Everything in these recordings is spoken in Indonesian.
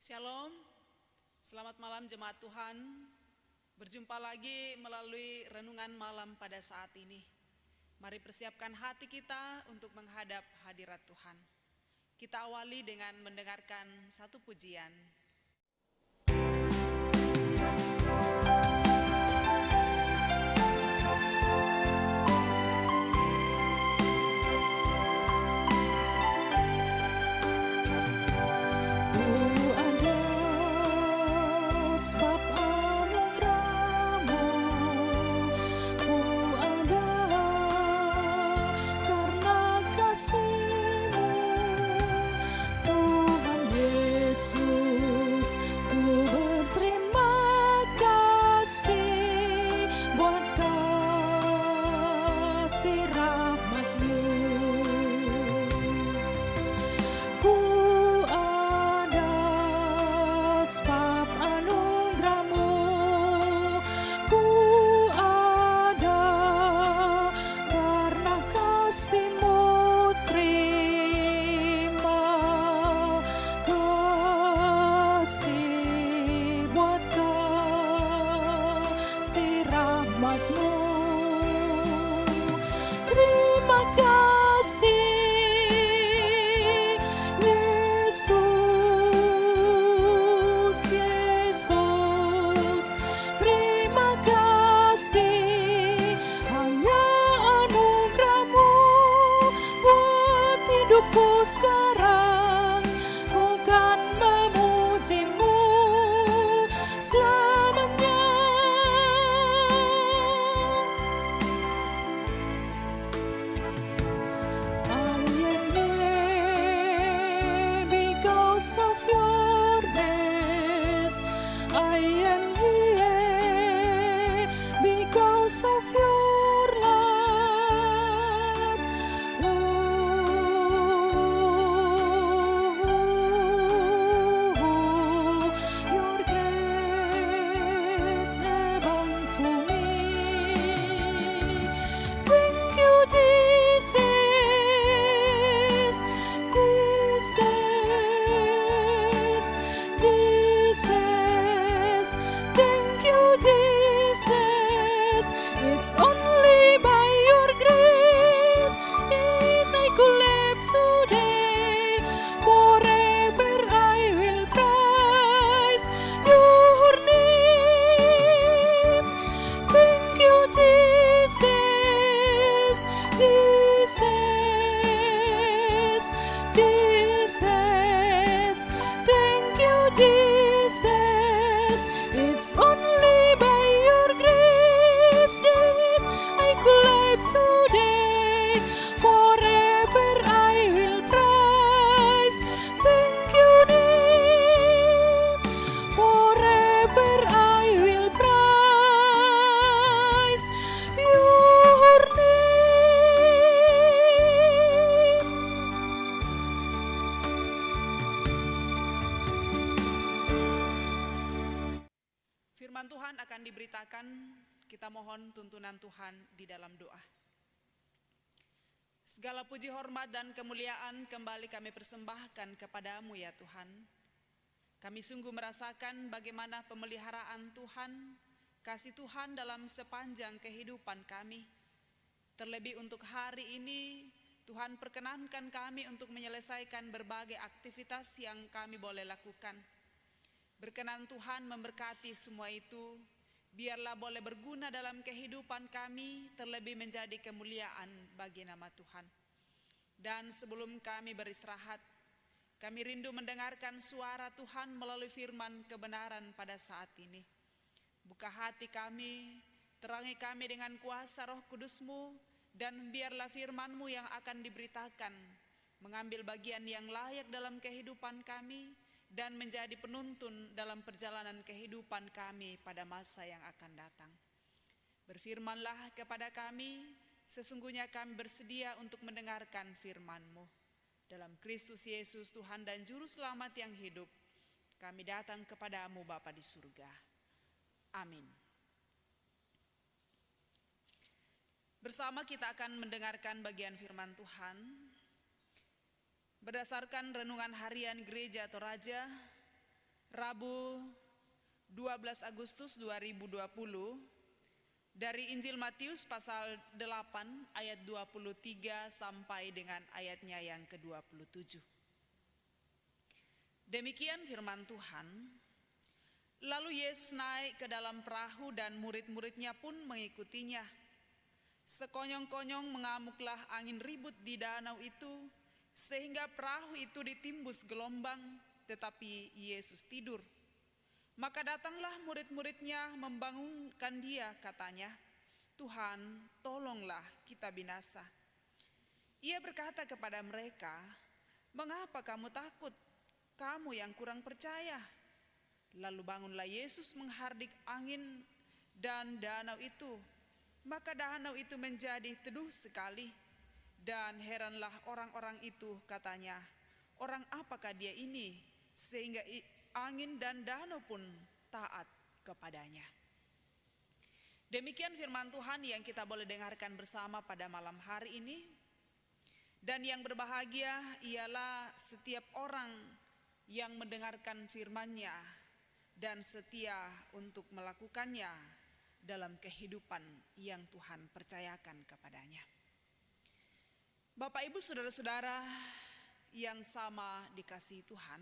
Shalom, selamat malam jemaat Tuhan. Berjumpa lagi melalui renungan malam pada saat ini. Mari persiapkan hati kita untuk menghadap hadirat Tuhan. Kita awali dengan mendengarkan satu pujian. Sekarang ku kan memujimu selamanya. I am here because of your grace. I am here because of your love. It's only by your grace that I could live today. Forever I will praise your name. Thank you, Jesus, Jesus, Jesus. Thank you, Jesus. It's only by your grace that I could live today. Forever I will praise. Thank you, name. Forever I will praise your name. Firman Tuhan akan diberitakan, kita mohon tuntunan Tuhan di dalam doa. Segala puji, hormat, dan kemuliaan kembali kami persembahkan kepadamu ya Tuhan. Kami sungguh merasakan bagaimana pemeliharaan Tuhan, kasih Tuhan dalam sepanjang kehidupan kami. Terlebih untuk hari ini, Tuhan perkenankan kami untuk menyelesaikan berbagai aktivitas yang kami boleh lakukan. Berkenan Tuhan memberkati semua itu, biarlah boleh berguna dalam kehidupan kami, terlebih menjadi kemuliaan bagi nama Tuhan. Dan sebelum kami beristirahat, kami rindu mendengarkan suara Tuhan melalui firman kebenaran pada saat ini. Buka hati kami, terangi kami dengan kuasa Roh Kudus-Mu, dan biarlah firman-Mu yang akan diberitakan mengambil bagian yang layak dalam kehidupan kami, dan menjadi penuntun dalam perjalanan kehidupan kami pada masa yang akan datang. Berfirmanlah kepada kami, sesungguhnya kami bersedia untuk mendengarkan firman-Mu. Dalam Kristus Yesus Tuhan dan Juru Selamat yang hidup, kami datang kepadamu Bapa di surga. Amin. Bersama kita akan mendengarkan bagian firman Tuhan berdasarkan renungan harian gereja atau raja Rabu 12 Agustus 2020 dari Injil Matius pasal 8 ayat 23 sampai dengan ayatnya yang ke-27. Demikian firman Tuhan. Lalu Yesus naik ke dalam perahu dan murid-muridnya pun mengikutinya. Sekonyong-konyong mengamuklah angin ribut di danau itu, sehingga perahu itu ditimbus gelombang, tetapi Yesus tidur. Maka datanglah murid-muridnya membangunkan dia, katanya, "Tuhan, tolonglah, kita binasa." Ia berkata kepada mereka, "Mengapa kamu takut, kamu yang kurang percaya?" Lalu bangunlah Yesus menghardik angin dan danau itu. Maka danau itu menjadi teduh sekali. Dan heranlah orang-orang itu, katanya, "Orang apakah dia ini, sehingga angin dan danau pun taat kepadanya." Demikian firman Tuhan yang kita boleh dengarkan bersama pada malam hari ini. Dan yang berbahagia ialah setiap orang yang mendengarkan firman-Nya dan setia untuk melakukannya dalam kehidupan yang Tuhan percayakan kepadanya. Bapak, Ibu, saudara-saudara yang sama dikasihi Tuhan,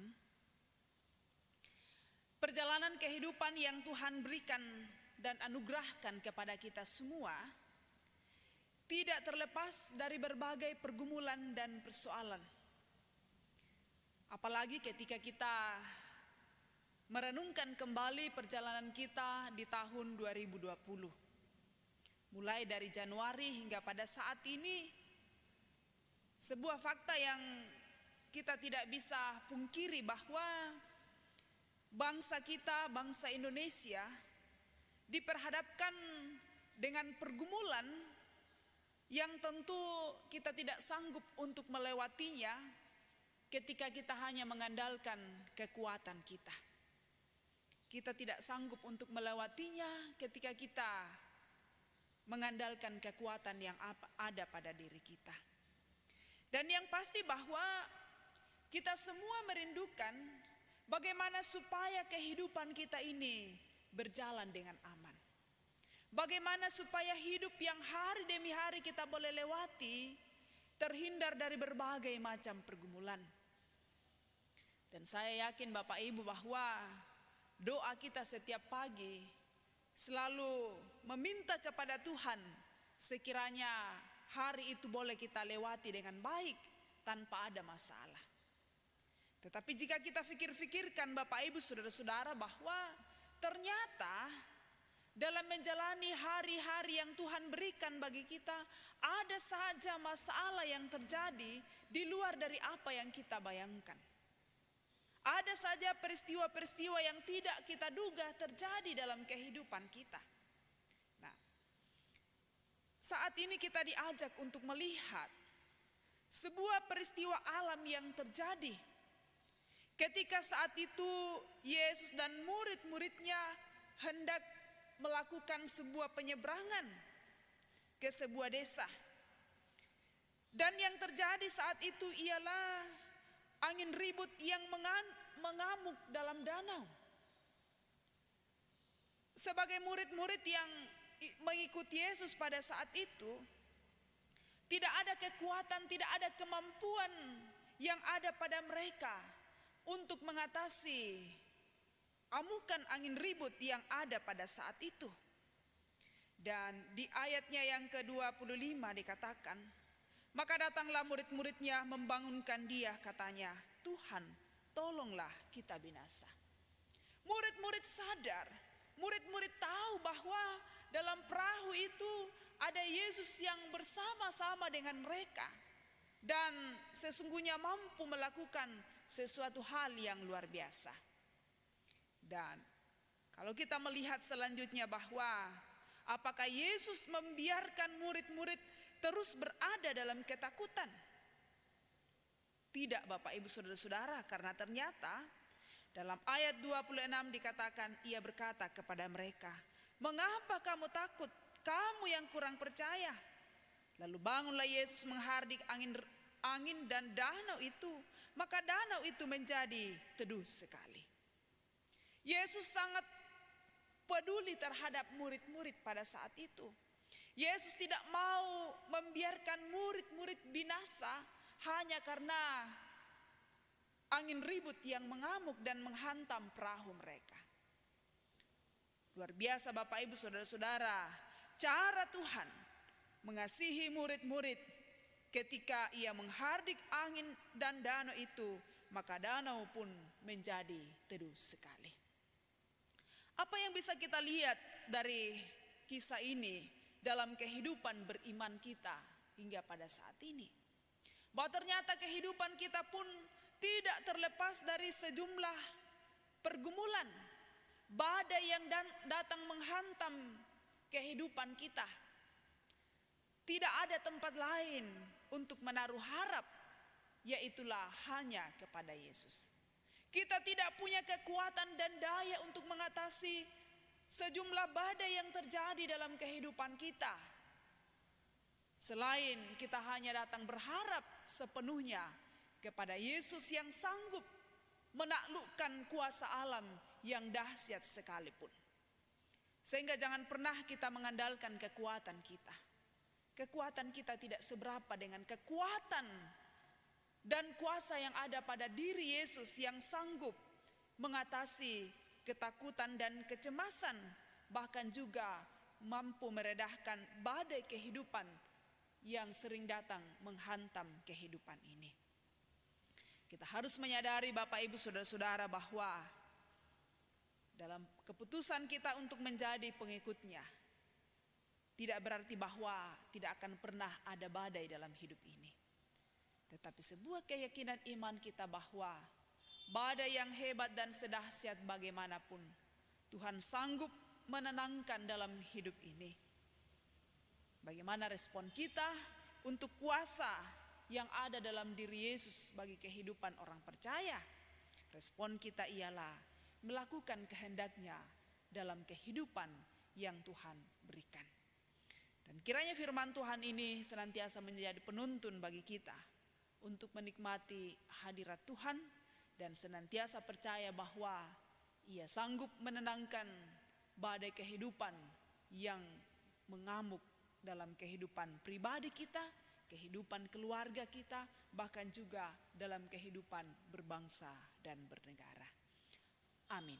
perjalanan kehidupan yang Tuhan berikan dan anugerahkan kepada kita semua tidak terlepas dari berbagai pergumulan dan persoalan. Apalagi ketika kita merenungkan kembali perjalanan kita di tahun 2020. Mulai dari Januari hingga pada saat ini, sebuah fakta yang kita tidak bisa pungkiri bahwa bangsa kita, bangsa Indonesia, diperhadapkan dengan pergumulan yang tentu kita tidak sanggup untuk melewatinya ketika kita hanya mengandalkan kekuatan kita. Kita tidak sanggup untuk melewatinya ketika kita mengandalkan kekuatan yang ada pada diri kita. Dan yang pasti bahwa kita semua merindukan bagaimana supaya kehidupan kita ini berjalan dengan aman. Bagaimana supaya hidup yang hari demi hari kita boleh lewati terhindar dari berbagai macam pergumulan. Dan saya yakin Bapak Ibu bahwa doa kita setiap pagi selalu meminta kepada Tuhan sekiranya hari itu boleh kita lewati dengan baik tanpa ada masalah. Tetapi jika kita pikir-pikirkan Bapak Ibu saudara-saudara bahwa ternyata dalam menjalani hari-hari yang Tuhan berikan bagi kita ada saja masalah yang terjadi di luar dari apa yang kita bayangkan. Ada saja peristiwa-peristiwa yang tidak kita duga terjadi dalam kehidupan kita. Nah, saat ini kita diajak untuk melihat sebuah peristiwa alam yang terjadi. Ketika saat itu Yesus dan murid-muridnya hendak melakukan sebuah penyeberangan ke sebuah desa. Dan yang terjadi saat itu ialah angin ribut yang mengamuk dalam danau. Sebagai murid-murid yang mengikuti Yesus pada saat itu, tidak ada kekuatan, tidak ada kemampuan yang ada pada mereka untuk mengatasi amukan angin ribut yang ada pada saat itu. Dan di ayatnya yang ke-25 dikatakan, maka datanglah murid-muridnya membangunkan dia, katanya, "Tuhan, tolonglah, kita binasa." Murid-murid sadar, murid-murid tahu bahwa dalam perahu itu ada Yesus yang bersama-sama dengan mereka dan sesungguhnya mampu melakukan sesuatu hal yang luar biasa. Dan kalau kita melihat selanjutnya bahwa apakah Yesus membiarkan murid-murid terus berada dalam ketakutan? Tidak, Bapak Ibu saudara-saudara, karena ternyata dalam ayat 26 dikatakan, ia berkata kepada mereka, "Mengapa kamu takut, kamu yang kurang percaya?" Lalu bangunlah Yesus menghardik angin dan danau itu, maka danau itu menjadi teduh sekali. Yesus sangat peduli terhadap murid-murid pada saat itu. Yesus tidak mau membiarkan murid-murid binasa hanya karena angin ribut yang mengamuk dan menghantam perahu mereka. Luar biasa Bapak Ibu Saudara-saudara, cara Tuhan mengasihi murid-murid ketika ia menghardik angin dan danau itu, maka danau pun menjadi teduh sekali. Apa yang bisa kita lihat dari kisah ini dalam kehidupan beriman kita hingga pada saat ini? Bahwa ternyata kehidupan kita pun tidak terlepas dari sejumlah pergumulan, badai yang datang menghantam kehidupan kita. Tidak ada tempat lain untuk menaruh harap, yaitulah hanya kepada Yesus. Kita tidak punya kekuatan dan daya untuk mengatasi sejumlah badai yang terjadi dalam kehidupan kita. Selain kita hanya datang berharap sepenuhnya kepada Yesus yang sanggup menaklukkan kuasa alam yang dahsyat sekalipun. Sehingga jangan pernah kita mengandalkan kekuatan kita. Kekuatan kita tidak seberapa dengan kekuatan dan kuasa yang ada pada diri Yesus yang sanggup mengatasi ketakutan dan kecemasan, bahkan juga mampu meredahkan badai kehidupan yang sering datang menghantam kehidupan ini. Kita harus menyadari Bapak Ibu Saudara-saudara bahwa dalam keputusan kita untuk menjadi pengikutnya, tidak berarti bahwa tidak akan pernah ada badai dalam hidup ini. Tetapi sebuah keyakinan iman kita bahwa badai yang hebat dan sedahsyat bagaimanapun, Tuhan sanggup menenangkan dalam hidup ini. Bagaimana respon kita untuk kuasa yang ada dalam diri Yesus bagi kehidupan orang percaya? Respon kita ialah melakukan kehendaknya dalam kehidupan yang Tuhan berikan. Dan kiranya firman Tuhan ini senantiasa menjadi penuntun bagi kita untuk menikmati hadirat Tuhan dan senantiasa percaya bahwa Ia sanggup menenangkan badai kehidupan yang mengamuk dalam kehidupan pribadi kita, kehidupan keluarga kita, bahkan juga dalam kehidupan berbangsa dan bernegara. Amin.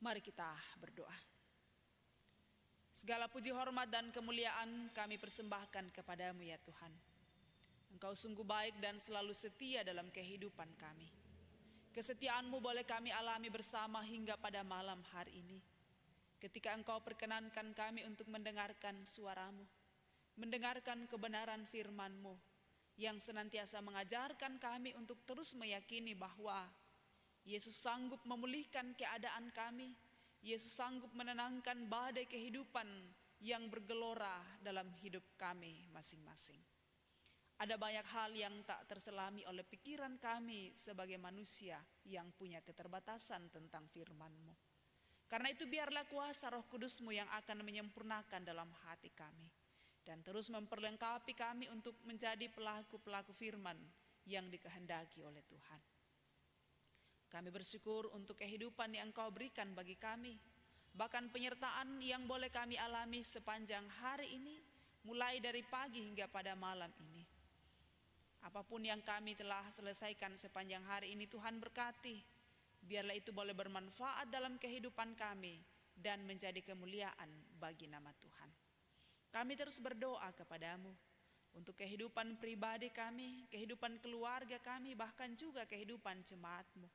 Mari kita berdoa. Segala puji, hormat, dan kemuliaan kami persembahkan kepadamu ya Tuhan. Engkau sungguh baik dan selalu setia dalam kehidupan kami. Kesetiaan-Mu boleh kami alami bersama hingga pada malam hari ini. Ketika Engkau perkenankan kami untuk mendengarkan suara-Mu, mendengarkan kebenaran firman-Mu, yang senantiasa mengajarkan kami untuk terus meyakini bahwa Yesus sanggup memulihkan keadaan kami, Yesus sanggup menenangkan badai kehidupan yang bergelora dalam hidup kami masing-masing. Ada banyak hal yang tak terselami oleh pikiran kami sebagai manusia yang punya keterbatasan tentang firman-Mu. Karena itu biarlah kuasa Roh Kudus-Mu yang akan menyempurnakan dalam hati kami dan terus memperlengkapi kami untuk menjadi pelaku-pelaku firman yang dikehendaki oleh Tuhan. Kami bersyukur untuk kehidupan yang Engkau berikan bagi kami, bahkan penyertaan yang boleh kami alami sepanjang hari ini, mulai dari pagi hingga pada malam ini. Apapun yang kami telah selesaikan sepanjang hari ini, Tuhan berkati. Biarlah itu boleh bermanfaat dalam kehidupan kami dan menjadi kemuliaan bagi nama Tuhan. Kami terus berdoa kepadamu untuk kehidupan pribadi kami, kehidupan keluarga kami, bahkan juga kehidupan jemaat-Mu.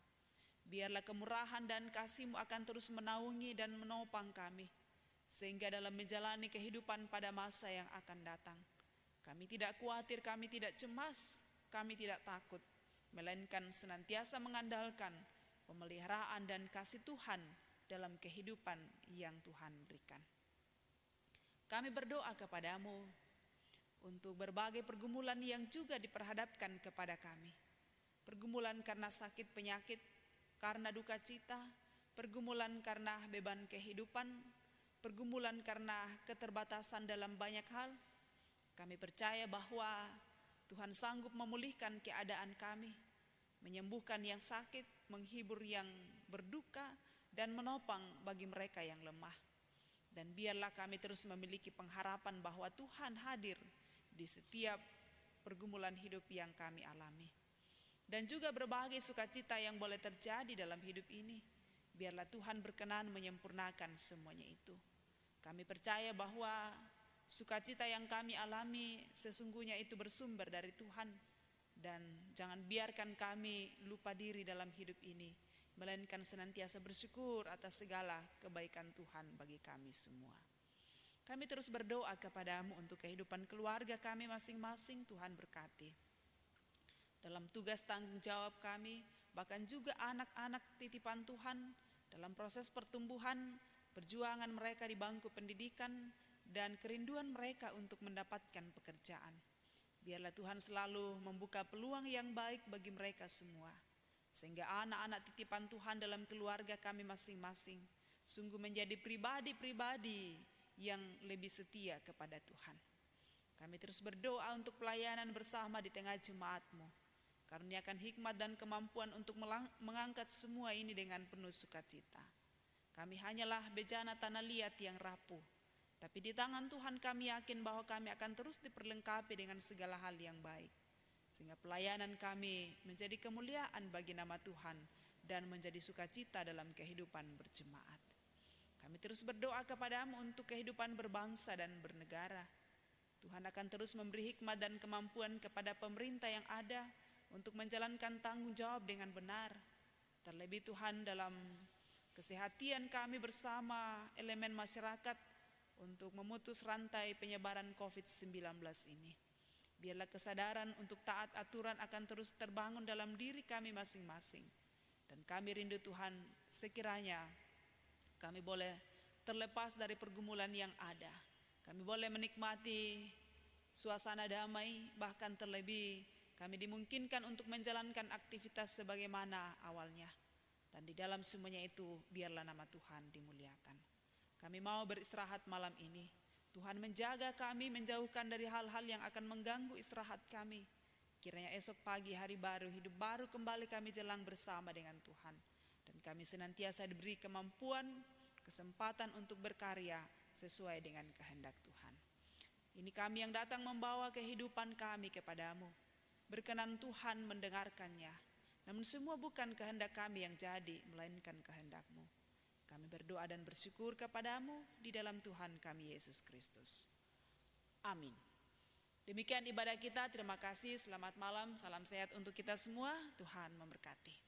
Biarlah kemurahan dan kasih-Mu akan terus menaungi dan menopang kami, sehingga dalam menjalani kehidupan pada masa yang akan datang, kami tidak khawatir, kami tidak cemas, kami tidak takut, melainkan senantiasa mengandalkan pemeliharaan dan kasih Tuhan dalam kehidupan yang Tuhan berikan. Kami berdoa kepadamu untuk berbagai pergumulan yang juga diperhadapkan kepada kami. Pergumulan karena sakit penyakit, karena duka cita, pergumulan karena beban kehidupan, pergumulan karena keterbatasan dalam banyak hal. Kami percaya bahwa Tuhan sanggup memulihkan keadaan kami, menyembuhkan yang sakit, menghibur yang berduka, dan menopang bagi mereka yang lemah. Dan biarlah kami terus memiliki pengharapan bahwa Tuhan hadir di setiap pergumulan hidup yang kami alami. Dan juga berbagai sukacita yang boleh terjadi dalam hidup ini, biarlah Tuhan berkenan menyempurnakan semuanya itu. Kami percaya bahwa sukacita yang kami alami sesungguhnya itu bersumber dari Tuhan. Dan jangan biarkan kami lupa diri dalam hidup ini, melainkan senantiasa bersyukur atas segala kebaikan Tuhan bagi kami semua. Kami terus berdoa kepadamu untuk kehidupan keluarga kami masing-masing. Tuhan berkati dalam tugas tanggung jawab kami, bahkan juga anak-anak titipan Tuhan dalam proses pertumbuhan, perjuangan mereka di bangku pendidikan, dan kerinduan mereka untuk mendapatkan pekerjaan. Biarlah Tuhan selalu membuka peluang yang baik bagi mereka semua, sehingga anak-anak titipan Tuhan dalam keluarga kami masing-masing sungguh menjadi pribadi-pribadi yang lebih setia kepada Tuhan. Kami terus berdoa untuk pelayanan bersama di tengah jemaat-Mu. Karuniakan hikmat dan kemampuan untuk mengangkat semua ini dengan penuh sukacita. Kami hanyalah bejana tanah liat yang rapuh, tapi di tangan Tuhan kami yakin bahwa kami akan terus diperlengkapi dengan segala hal yang baik, sehingga pelayanan kami menjadi kemuliaan bagi nama Tuhan dan menjadi sukacita dalam kehidupan berjemaat. Kami terus berdoa kepadamu untuk kehidupan berbangsa dan bernegara. Tuhan akan terus memberi hikmat dan kemampuan kepada pemerintah yang ada untuk menjalankan tanggung jawab dengan benar. Terlebih Tuhan dalam kesehatan kami bersama elemen masyarakat untuk memutus rantai penyebaran COVID-19 ini. Biarlah kesadaran untuk taat aturan akan terus terbangun dalam diri kami masing-masing. Dan kami rindu Tuhan, sekiranya kami boleh terlepas dari pergumulan yang ada. Kami boleh menikmati suasana damai, bahkan terlebih kami dimungkinkan untuk menjalankan aktivitas sebagaimana awalnya. Dan di dalam semuanya itu, biarlah nama Tuhan dimuliakan. Kami mau beristirahat malam ini. Tuhan menjaga kami, menjauhkan dari hal-hal yang akan mengganggu istirahat kami. Kiranya esok pagi hari baru, hidup baru kembali kami jelang bersama dengan Tuhan. Dan kami senantiasa diberi kemampuan, kesempatan untuk berkarya sesuai dengan kehendak Tuhan. Ini kami yang datang membawa kehidupan kami kepadamu. Berkenan Tuhan mendengarkannya. Namun semua bukan kehendak kami yang jadi, melainkan kehendak-Mu. Kami berdoa dan bersyukur kepadamu di dalam Tuhan kami Yesus Kristus. Amin. Demikian ibadah kita, terima kasih, selamat malam, salam sehat untuk kita semua, Tuhan memberkati.